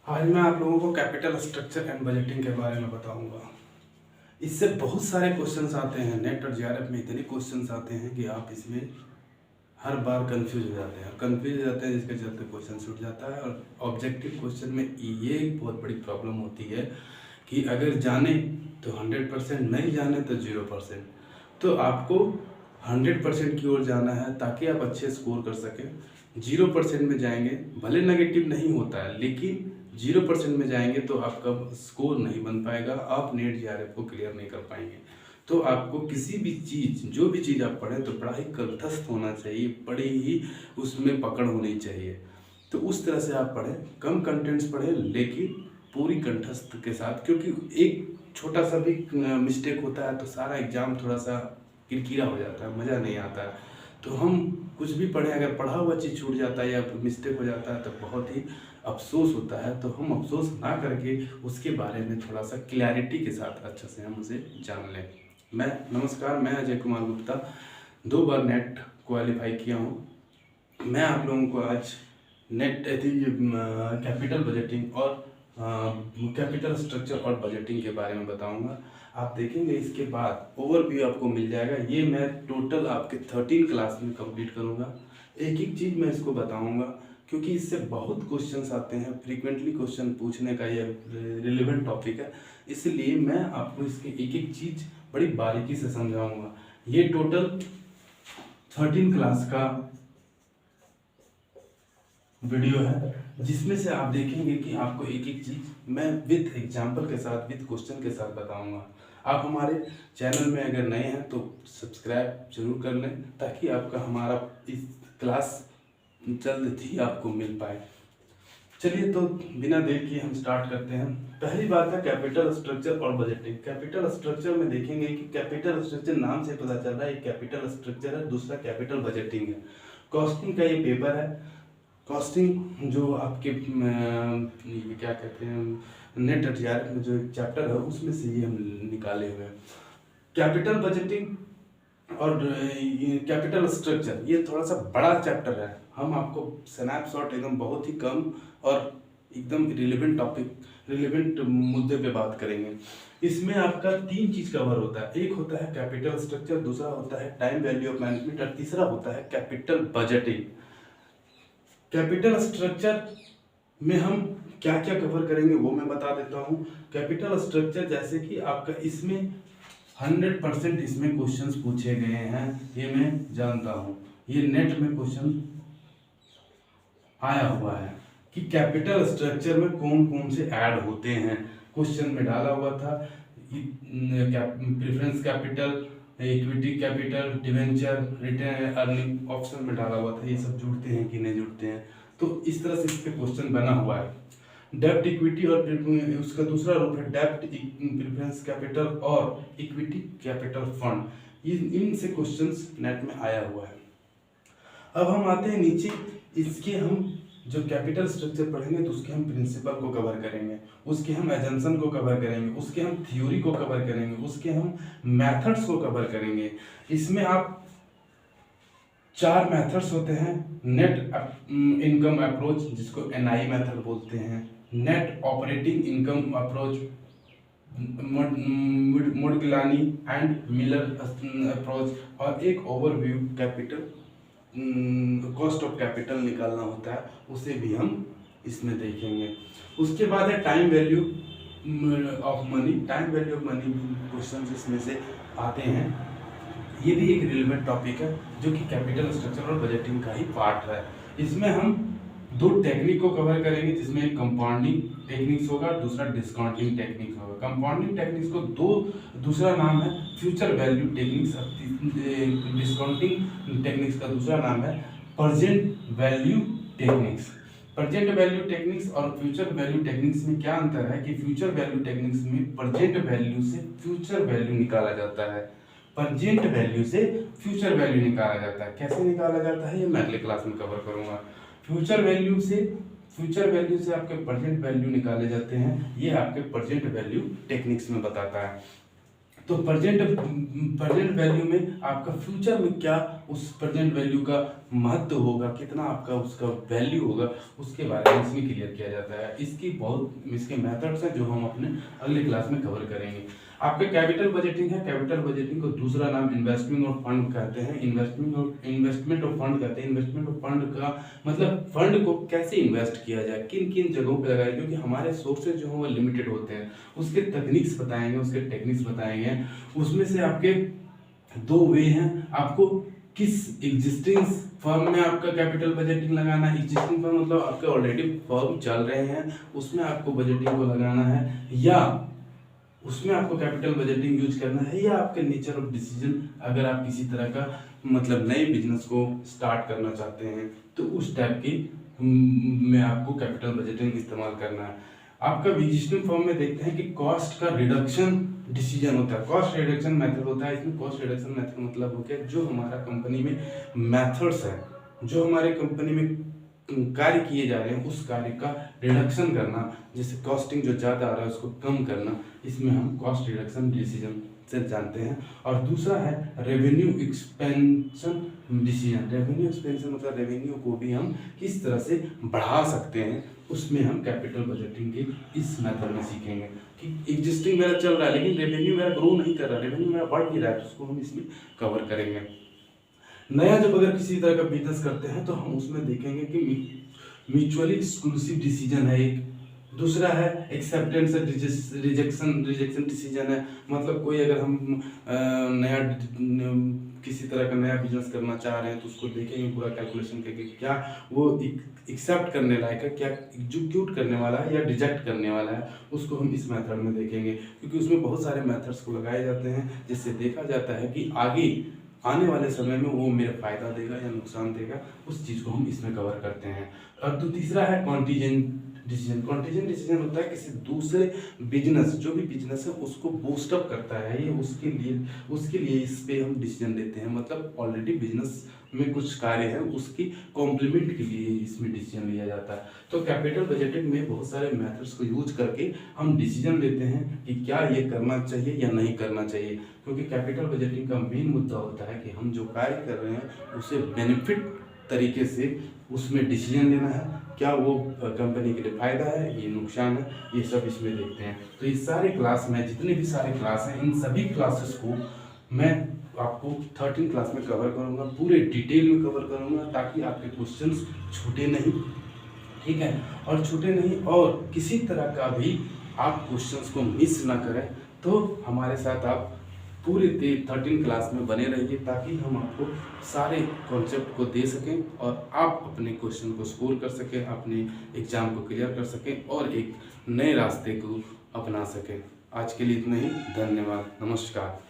आज मैं आप लोगों को कैपिटल स्ट्रक्चर एंड बजटिंग के बारे में बताऊंगा। इससे बहुत सारे क्वेश्चंस आते हैं, नेट और जीआरएफ में इतने क्वेश्चंस आते हैं कि आप इसमें हर बार कंफ्यूज हो जाते हैं जिसके चलते क्वेश्चन छूट जाता है। और ऑब्जेक्टिव क्वेश्चन में ये एक बहुत बड़ी प्रॉब्लम होती है कि अगर जाने तो 100%, नहीं जाने तो 0%। तो आपको 100% की ओर जाना है ताकि आप अच्छे स्कोर कर सकें। 0% में जाएंगे, भले नेगेटिव नहीं होता है, लेकिन 0% में जाएंगे तो आपका स्कोर नहीं बन पाएगा, आप नेट जीआरएफ को क्लियर नहीं कर पाएंगे। तो आपको किसी भी चीज़, जो भी चीज़ आप पढ़ें तो बड़ा ही कंठस्थ होना चाहिए, बड़ी ही उसमें पकड़ होनी चाहिए। तो उस तरह से आप पढ़ें, कम कंटेंट्स पढ़ें लेकिन पूरी कंठस्थ के साथ, क्योंकि एक छोटा सा भी मिस्टेक होता है तो सारा एग्जाम थोड़ा सा किरकिरा हो जाता है, मज़ा नहीं आता है। तो हम कुछ भी पढ़ें, अगर पढ़ा हुआ चीज़ छूट जाता है या मिस्टेक हो जाता है तो बहुत ही अफसोस होता है। तो हम अफसोस ना करके उसके बारे में थोड़ा सा क्लैरिटी के साथ अच्छे से हम उसे जान लें। नमस्कार, मैं अजय कुमार गुप्ता, 2 बार नेट क्वालिफाई किया हूँ। मैं आप लोगों को आज नेट कैपिटल बजटिंग और कैपिटल स्ट्रक्चर और बजटिंग के बारे में बताऊंगा। आप देखेंगे इसके बाद ओवरव्यू आपको मिल जाएगा। ये मैं टोटल आपके 13 क्लास में कंप्लीट करूंगा। एक एक चीज़ मैं इसको बताऊंगा क्योंकि इससे बहुत क्वेश्चंस आते हैं, फ्रीक्वेंटली क्वेश्चन पूछने का ये रिलेवेंट टॉपिक है, इसलिए मैं आपको इसकी एक एक चीज़ बड़ी बारीकी से समझाऊंगा। ये टोटल 13 क्लास का वीडियो है जिसमें से आप देखेंगे कि आपको एक एक चीज़ मैं विथ एग्जाम्पल के साथ, विथ क्वेश्चन के साथ बताऊंगा। आप हमारे चैनल में अगर नए हैं तो सब्सक्राइब जरूर कर लें ताकि आपका हमारा इस क्लास जल्द ही आपको मिल पाए। चलिए तो बिना देर किए हम स्टार्ट करते हैं। पहली बात है कैपिटल स्ट्रक्चर और बजटिंग। कैपिटल स्ट्रक्चर में देखेंगे कि कैपिटल स्ट्रक्चर नाम से पता चल रहा है, एक कैपिटल स्ट्रक्चर है, दूसरा कैपिटल बजटिंग है। कॉस्टिंग का ये पेपर है। कॉस्टिंग जो आपके क्या कहते हैं, नेट जीआरएफ में जो एक चैप्टर है उसमें से ये हम निकाले हुए हैं। कैपिटल बजटिंग और कैपिटल स्ट्रक्चर ये थोड़ा सा बड़ा चैप्टर है। हम आपको स्नैपशॉट एकदम बहुत ही कम और एकदम रिलेवेंट टॉपिक, रिलेवेंट मुद्दे पे बात करेंगे। इसमें आपका 3 चीज कवर होता है। एक होता है कैपिटल स्ट्रक्चर, दूसरा होता है टाइम वैल्यू ऑफ मैनेजमेंट और तीसरा होता है कैपिटल बजटिंग। कैपिटल स्ट्रक्चर में हम क्या क्या कवर करेंगे वो मैं बता देता हूँ। कैपिटल स्ट्रक्चर जैसे कि आपका इसमें 100% इसमें क्वेश्चंस पूछे गए हैं, ये मैं जानता हूँ। ये नेट में क्वेश्चन आया हुआ है कि कैपिटल स्ट्रक्चर में कौन कौन से ऐड होते हैं। क्वेश्चन में डाला हुआ था preference capital, equity capital, debenture, retained earning, option में डाला हुआ था। ये सब जुड़ते हैं कि नहीं जुड़ते हैं, तो इस तरह से इस पे क्वेश्चन बना हुआ है। डेब्ट इक्विटी और उसका दूसरा रूप है डेब्ट प्रेफरेंस कैपिटल और इक्विटी कैपिटल फंड। इनसे क्वेश्चंस नेट में आया हुआ है। अब हम आते हैं नीचे, इसके हम जो कैपिटल स्ट्रक्चर पढ़ेंगे तो उसके हम प्रिंसिपल को कवर करेंगे, उसके हम एजम्पशन को कवर करेंगे, उसके हम थ्योरी को कवर करेंगे, उसके हम मेथड्स को कवर करेंगे। इसमें आप 4 मेथड्स होते हैं। नेट इनकम अप्रोच जिसको एनआई मेथड बोलते हैं, net operating income approach, Modigliani and Miller approach, और एक overview capital cost of capital निकालना होता है, उसे भी हम इसमें देखेंगे। उसके बाद है time value of money. Time value of money question इसमें से आते हैं। ये भी एक रिलेवेंट टॉपिक है जो कि कैपिटल स्ट्रक्चर और बजटिंग का ही पार्ट है। इसमें हम 2 टेक्निक को कवर करेंगे, जिसमें एक कंपाउंडिंग टेक्निक्स होगा, दूसरा डिस्काउंटिंग टेक्निक्स होगा। कंपाउंडिंग टेक्निक्स को दूसरा नाम है future value techniques, discounting techniques का दूसरा नाम है present value techniques. Present value techniques और फ्यूचर वैल्यू टेक्निक्स में क्या अंतर है कि फ्यूचर वैल्यू टेक्निक्स में प्रेजेंट वैल्यू से फ्यूचर वैल्यू निकाला जाता है, प्रेजेंट वैल्यू से फ्यूचर वैल्यू निकाला जाता है। कैसे निकाला जाता है ये मैं अगले क्लास में कवर करूंगा। फ्यूचर वैल्यू से आपके प्रेजेंट वैल्यू निकाले जाते हैं, ये आपके प्रेजेंट वैल्यू टेक्निक्स में बताता है। तो प्रेजेंट वैल्यू में आपका फ्यूचर में क्या उस प्रेजेंट वैल्यू का महत्व होगा, कितना आपका उसका वैल्यू होगा, उसके बारे में इसमें क्लियर किया जाता है। इसके मेथड्स हैं जो हम अपने अगले क्लास में कवर करेंगे। आपका कैपिटल बजटिंग है। कैपिटल बजटिंग को दूसरा नाम इन्वेस्टमेंट और फंड कहते हैं। इन्वेस्टमेंट और फंड कहते हैं। इन्वेस्टमेंट और फंड का मतलब फंड को कैसे इन्वेस्ट किया जाए, किन किन जगहों पे लगाए, क्योंकि हमारे सोर्सेज जो हैं वो लिमिटेड होते हैं। उसके टेक्निक्स बताएंगे, उसके टेक्निक्स बताएंगे। उसमें से आपके 2 वे हैं। आपको किस एग्जिस्टिंग फर्म में आपका कैपिटल बजटिंग लगाना है। एग्जिस्टिंग फर्म मतलब आपके ऑलरेडी फर्म चल रहे हैं, उसमें आपको बजटिंग को लगाना है, या उसमें आपको कैपिटल बजटिंग यूज करना है, या आपके नेचर ऑफ डिसीजन, अगर आप किसी तरह का मतलब नए बिजनेस को स्टार्ट करना चाहते हैं तो उस टाइप की में आपको कैपिटल बजटिंग इस्तेमाल करना है। आपका एग्जिस्टिंग फॉर्म में देखते हैं कि कॉस्ट का रिडक्शन डिसीजन होता है, कॉस्ट रिडक्शन मेथड होता है। इसमें कॉस्ट रिडक्शन मेथड मतलब हो गया जो हमारा कंपनी में मेथड्स है, जो हमारे कंपनी में कार्य किए जा रहे हैं उस कार्य का रिडक्शन करना, जैसे कॉस्टिंग जो ज़्यादा आ रहा है उसको कम करना, इसमें हम कॉस्ट रिडक्शन डिसीजन से जानते हैं। और दूसरा है revenue expansion decision. Revenue expansion मतलब रेवेन्यू को भी हम किस तरह से बढ़ा सकते हैं, उसमें हम कैपिटल बजटिंग के इस मेथड में सीखेंगे कि एग्जिस्टिंग मेरा चल रहा है लेकिन रेवेन्यू मेरा ग्रो नहीं कर रहा, रेवेन्यू मेरा बढ़ नहीं रहा है, तो उसको हम इसमें कवर करेंगे। नया जब अगर किसी तरह का बिजनेस करते हैं तो हम उसमें देखेंगे कि म्यूचुअली एक्सक्लूसिव डिसीजन है एक। दूसरा है एक्सेप्टेंस रिजेक्शन डिसीजन है। मतलब कोई अगर हम नया किसी तरह का नया बिजनेस करना चाह रहे हैं तो उसको देखेंगे पूरा कैलकुलेशन करके क्या वो एक्सेप्ट करने लायक है, क्या एग्जीक्यूट करने वाला है या रिजेक्ट करने वाला है, उसको हम इस मेथड में देखेंगे। क्योंकि उसमें बहुत सारे मेथड्स को लगाए जाते हैं जिससे देखा जाता है कि आगे आने वाले समय में वो मेरा फायदा देगा या नुकसान देगा, उस चीज़ को हम इसमें कवर करते हैं। और तो तीसरा है कॉन्टीजेंट डिसीजन। कॉन्टीजेंट डिसीजन होता है किसी दूसरे बिजनेस, जो भी बिजनेस है उसको बूस्टअप करता है, ये उसके लिए इस पे हम डिसीजन लेते हैं। मतलब ऑलरेडी बिजनेस में कुछ कार्य है उसकी कॉम्प्लीमेंट के लिए इसमें डिसीजन लिया जाता है। तो कैपिटल बजटिंग में बहुत सारे मेथड्स को यूज करके हम डिसीजन लेते हैं कि क्या ये करना चाहिए या नहीं करना चाहिए। क्योंकि कैपिटल बजटिंग का मेन मुद्दा होता है कि हम जो कार्य कर रहे हैं उसे बेनिफिट तरीके से उसमें डिसीजन लेना है, क्या वो कंपनी के लिए फायदा है, ये नुकसान है, ये सब इसमें देखते हैं। तो इस सारे क्लास में जितने भी सारे क्लास हैं इन सभी क्लासेस को मैं आपको 13 क्लास में कवर करूँगा, पूरे डिटेल में कवर करूँगा ताकि आपके क्वेश्चंस छूटे नहीं, ठीक है, और छूटे नहीं और किसी तरह का भी आप क्वेश्चंस को मिस ना करें। तो हमारे साथ आप पूरे 13 क्लास में बने रहिए ताकि हम आपको सारे कॉन्सेप्ट को दे सकें और आप अपने क्वेश्चन को स्कोर कर सकें, अपने एग्ज़ाम को क्लियर कर सकें और एक नए रास्ते को अपना सकें। आज के लिए इतना ही, धन्यवाद, नमस्कार।